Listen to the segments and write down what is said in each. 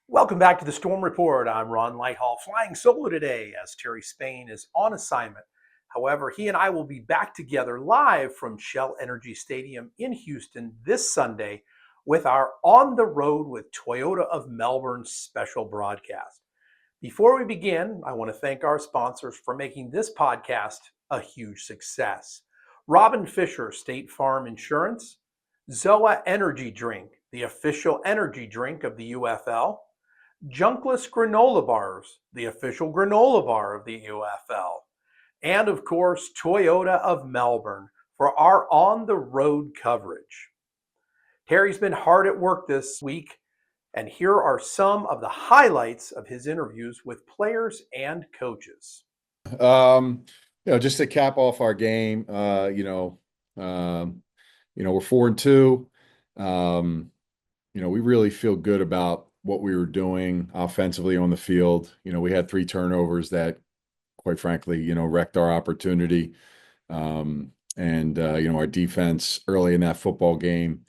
Welcome back to the Storm Report. I'm Ron Lighthall, flying solo today as Terry Spain is on assignment. However, he and I will be back together live from Shell Energy Stadium in Houston this Sunday with our On the Road with Toyota of Melbourne special broadcast. Before we begin, I want to thank our sponsors for making this podcast a huge success. Robin Fisher, State Farm Insurance, Zoa Energy Drink, the official energy drink of the UFL, Junkless Granola Bars, the official granola bar of the UFL, and of course, Toyota of Melbourne for our on the road coverage. Terry's been hard at work this week, and here are some of the highlights of his interviews with players and coaches. Um, just to cap off our game, we're 4-2. We really feel good about what we were doing offensively on the field. We had three turnovers that, quite frankly, wrecked our opportunity. Our defense early in that football game,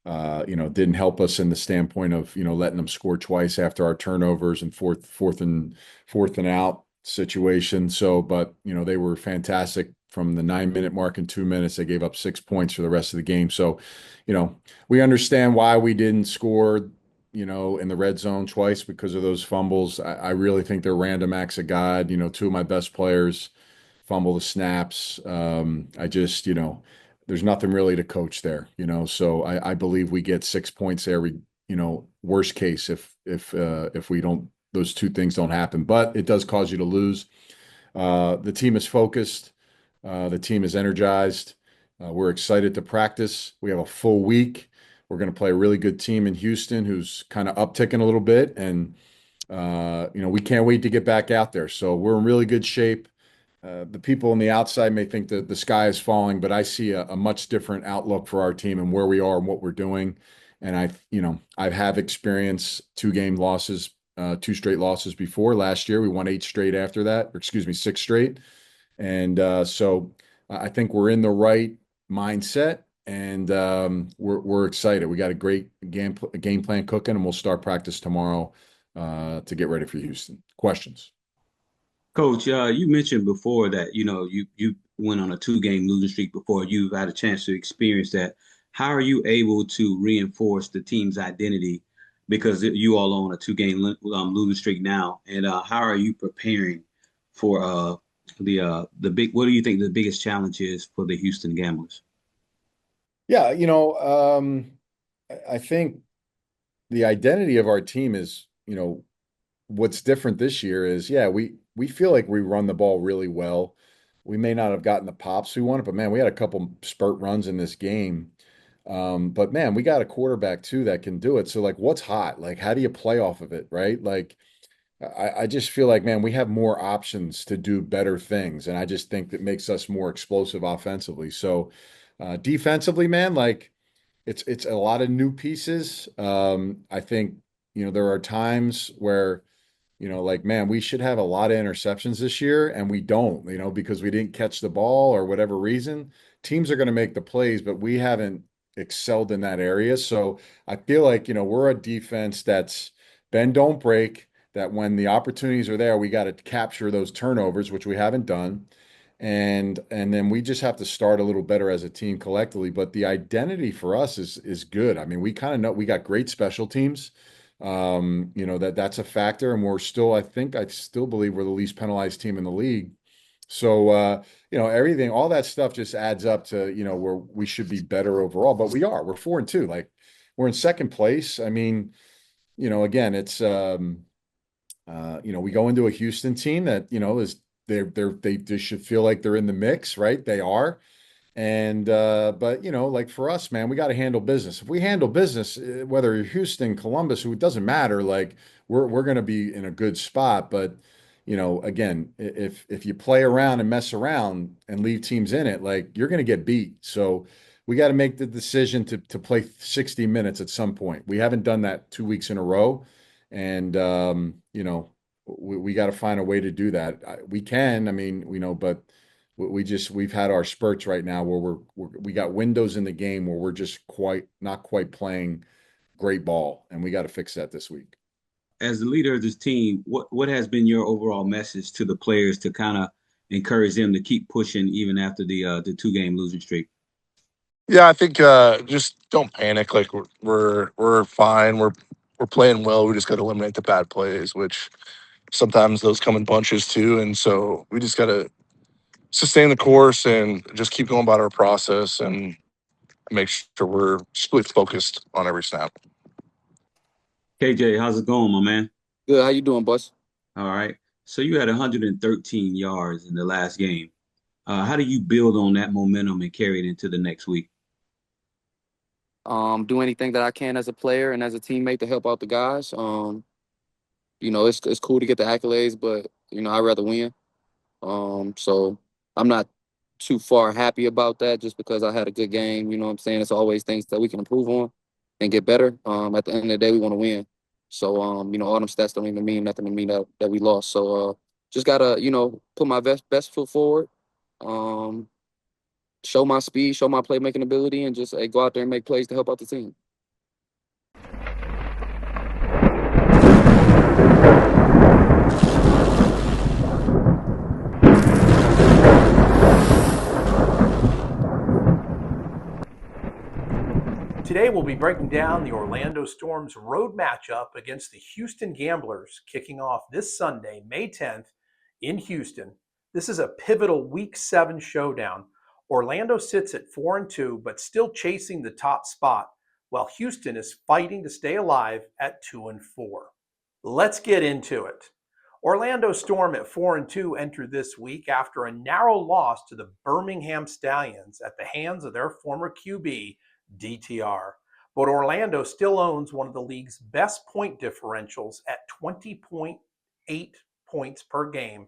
didn't help us in the standpoint of, letting them score twice after our turnovers and fourth and out situation. So, but, they were fantastic from the 9-minute mark in 2 minutes. They gave up 6 points for the rest of the game. So, we understand why we didn't score, in the red zone twice because of those fumbles. I really think they're random acts of God. Two of my best players fumble the snaps. I just, there's nothing really to coach there, So I believe we get 6 points there. Worst case if we don't, those two things don't happen, but it does cause you to lose. The team is focused. The team is energized. We're excited to practice. We have a full week. We're going to play a really good team in Houston who's kind of upticking a little bit. And, we can't wait to get back out there. So we're in really good shape. The people on the outside may think that the sky is falling, but I see a much different outlook for our team and where we are and what we're doing. And I have experienced two straight losses before. Last year, we won 8 straight after that, or excuse me, 6 straight. And so I think we're in the right mindset, and we're excited. We got a great game plan cooking, and we'll start practice tomorrow to get ready for Houston. Questions? Coach, you mentioned before that you went on a two-game losing streak before. You've had a chance to experience that. How are you able to reinforce the team's identity because you all on a two-game losing streak now? And how are you preparing for the big? What do you think the biggest challenge is for the Houston Gamblers? Yeah, I think the identity of our team is, what's different this year is, yeah, we feel like we run the ball really well. We may not have gotten the pops we wanted, but man, we had a couple spurt runs in this game. But man, we got a quarterback too that can do it. So like, what's hot? Like, how do you play off of it, right? Like, I just feel like, man, we have more options to do better things, and I just think that makes us more explosive offensively. So, defensively, man, like it's a lot of new pieces. I think, there are times where, like, man, we should have a lot of interceptions this year, and we don't, because we didn't catch the ball or whatever reason. Teams are going to make the plays, but we haven't excelled in that area. So I feel like, we're a defense that's bend, don't break, that when the opportunities are there, we got to capture those turnovers, which we haven't done. And then we just have to start a little better as a team collectively. But the identity for us is good. I mean, we kind of know we got great special teams. That's a factor, and I still believe we're the least penalized team in the league. So everything, all that stuff just adds up to, where we should be better overall. But we're 4-2. Like, we're in second place. I mean, again, it's we go into a Houston team that, is they should feel like they're in the mix, right? They are. And but like for us, man, we got to handle business. If we handle business, whether you're Houston, Columbus, who it doesn't matter, like we're going to be in a good spot. But again, if you play around and mess around and leave teams in it, like you're going to get beat. So we got to make the decision to play 60 minutes at some point. We haven't done that 2 weeks in a row, and we got to find a way to do that. We can, I mean, but we've had our spurts right now where we got windows in the game where we're just not quite playing great ball, and we got to fix that this week. as the leader of this team, what has been your overall message to the players to kind of encourage them to keep pushing even after the 2 game losing streak? Yeah, I think just don't panic. Like we're fine. We're playing well. We just got to eliminate the bad plays, which sometimes those come in bunches too. And so we just got to sustain the course and just keep going about our process and make sure we're split focused on every snap. KJ, how's it going, my man? Good. How you doing, boss? All right. So you had 113 yards in the last game. How do you build on that momentum and carry it into the next week? Do anything that I can as a player and as a teammate to help out the guys. It's cool to get the accolades, but I'd rather win. So I'm not too far happy about that just because I had a good game. You know what I'm saying? It's always things that we can improve on and get better. At the end of the day, we want to win. So all them stats don't even mean nothing to me that we lost. So just gotta, put my best foot forward. Um, show my speed, show my playmaking ability, and just go out there and make plays to help out the team. Today we'll be breaking down the Orlando Storm's road matchup against the Houston Gamblers, kicking off this Sunday, May 10th in Houston. This is a pivotal Week 7 showdown. Orlando sits at 4-2, but still chasing the top spot, while Houston is fighting to stay alive at 2-4. Let's get into it. Orlando Storm at 4-2 entered this week after a narrow loss to the Birmingham Stallions at the hands of their former QB, DTR. But Orlando still owns one of the league's best point differentials at 20.8 points per game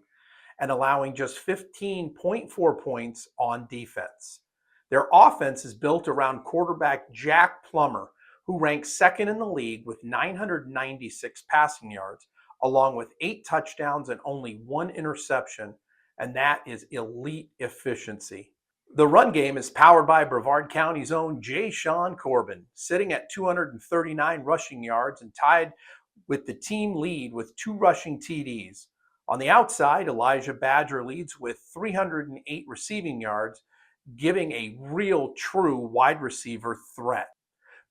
and allowing just 15.4 points on defense. Their offense is built around quarterback Jack Plummer, who ranks second in the league with 996 passing yards, along with 8 touchdowns and only 1 interception, and that is elite efficiency. The run game is powered by Brevard County's own J. Sean Corbin, sitting at 239 rushing yards and tied with the team lead with 2 rushing TDs. On the outside, Elijah Badger leads with 308 receiving yards, giving a real true wide receiver threat.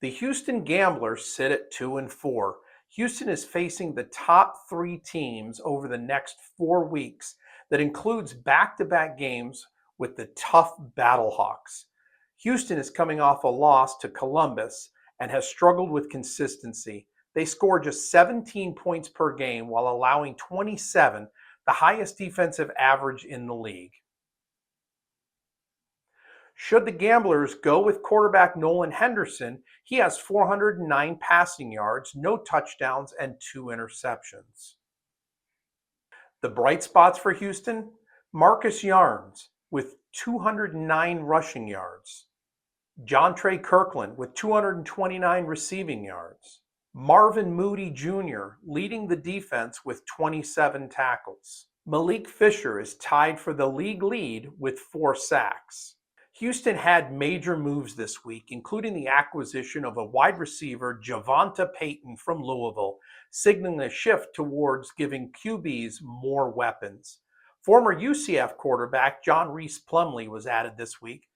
The Houston Gamblers sit at 2-4. Houston is facing the top 3 teams over the next 4 weeks. That includes back-to-back games with the tough Battlehawks. Houston is coming off a loss to Columbus and has struggled with consistency. They score just 17 points per game while allowing 27, the highest defensive average in the league. Should the Gamblers go with quarterback Nolan Henderson, he has 409 passing yards, no touchdowns, and 2 interceptions. The bright spots for Houston: Marcus Yarns with 209 rushing yards, Jontre Kirkland with 229 receiving yards, Marvin Moody Jr. leading the defense with 27 tackles. Malik Fisher is tied for the league lead with 4 sacks. Houston had major moves this week, including the acquisition of a wide receiver, Javonta Payton from Louisville, signaling a shift towards giving QBs more weapons. Former UCF quarterback John Reese Plumlee was added this week.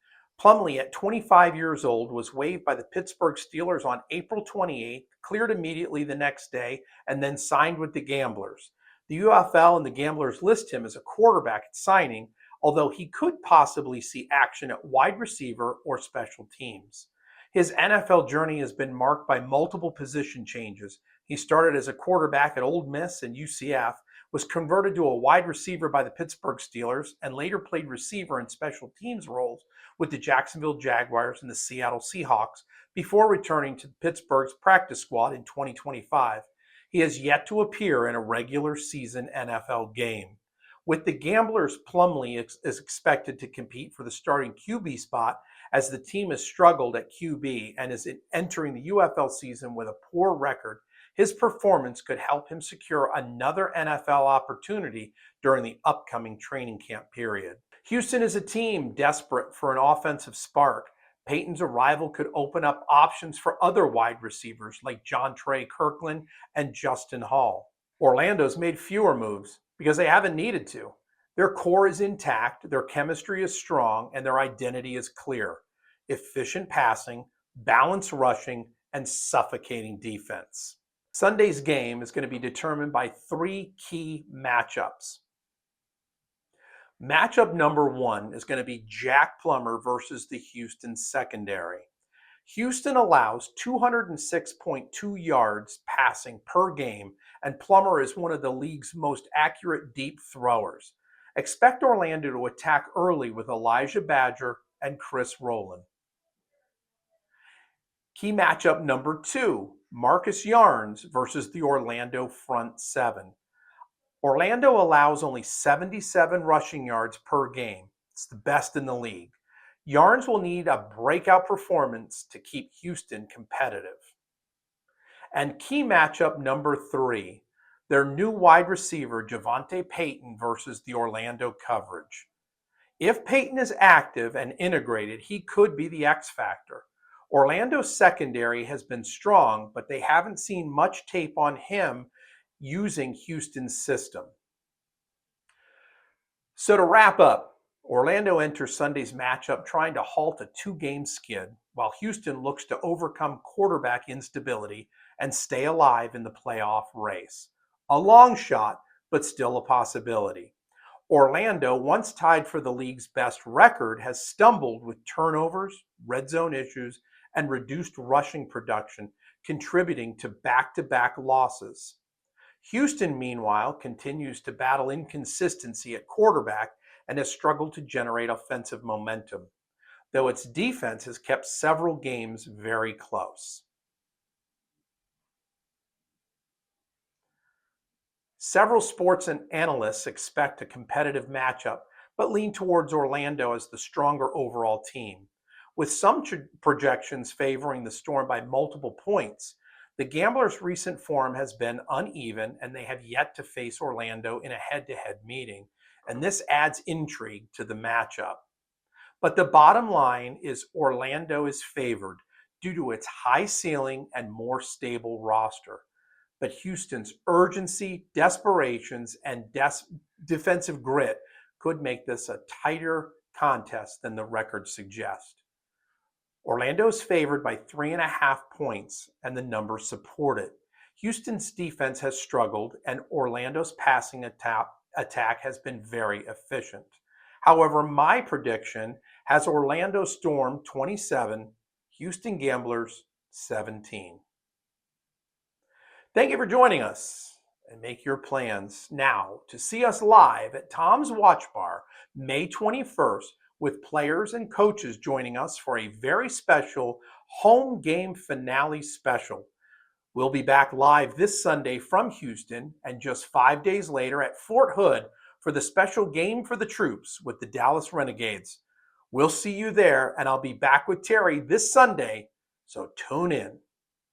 Plumlee, at 25 years old, was waived by the Pittsburgh Steelers on April 28th, cleared immediately the next day, and then signed with the Gamblers. The UFL and the Gamblers list him as a quarterback at signing, although he could possibly see action at wide receiver or special teams. His NFL journey has been marked by multiple position changes. He started as a quarterback at Ole Miss and UCF, was converted to a wide receiver by the Pittsburgh Steelers, and later played receiver in special teams roles with the Jacksonville Jaguars and the Seattle Seahawks before returning to Pittsburgh's practice squad in 2025. He has yet to appear in a regular season NFL game. With the Gamblers, Plumlee is expected to compete for the starting QB spot as the team has struggled at QB and is entering the UFL season with a poor record. His performance could help him secure another NFL opportunity during the upcoming training camp period. Houston is a team desperate for an offensive spark. Peyton's arrival could open up options for other wide receivers like John Trey Kirkland and Justin Hall. Orlando's made fewer moves because they haven't needed to. Their core is intact, their chemistry is strong, and their identity is clear. Efficient passing, balanced rushing, and suffocating defense. Sunday's game is going to be determined by 3 key matchups. Matchup number 1 is going to be Jack Plummer versus the Houston secondary. Houston allows 206.2 yards passing per game, and Plummer is one of the league's most accurate deep throwers. Expect Orlando to attack early with Elijah Badger and Chris Rowland. Key matchup number 2, Marcus Yarns versus the Orlando front 7. Orlando allows only 77 rushing yards per game. It's the best in the league. Yarns will need a breakout performance to keep Houston competitive. And key matchup number 3, their new wide receiver Javonte Payton versus the Orlando coverage. If Payton is active and integrated, he could be the X factor. Orlando's secondary has been strong, but they haven't seen much tape on him using Houston's system. So to wrap up, Orlando enters Sunday's matchup trying to halt a 2-game skid, while Houston looks to overcome quarterback instability and stay alive in the playoff race. A long shot, but still a possibility. Orlando, once tied for the league's best record, has stumbled with turnovers, red zone issues, and reduced rushing production, contributing to back-to-back losses. Houston, meanwhile, continues to battle inconsistency at quarterback and has struggled to generate offensive momentum, though its defense has kept several games very close. Several sports and analysts expect a competitive matchup, but lean towards Orlando as the stronger overall team. With some projections favoring the Storm by multiple points, the Gamblers' recent form has been uneven, and they have yet to face Orlando in a head-to-head meeting, and this adds intrigue to the matchup. But the bottom line is Orlando is favored due to its high ceiling and more stable roster. But Houston's urgency, desperations, and defensive grit could make this a tighter contest than the record suggests. Orlando is favored by 3.5 points, and the numbers support it. Houston's defense has struggled, and Orlando's passing attack has been very efficient. However, my prediction has Orlando Storm 27, Houston Gamblers 17. Thank you for joining us, and make your plans now to see us live at Tom's Watch Bar May 21st, with players and coaches joining us for a very special home game finale special. We'll be back live this Sunday from Houston, and just 5 days later at Fort Hood for the special Game for the Troops with the Dallas Renegades. We'll see you there, and I'll be back with Terry this Sunday, so tune in.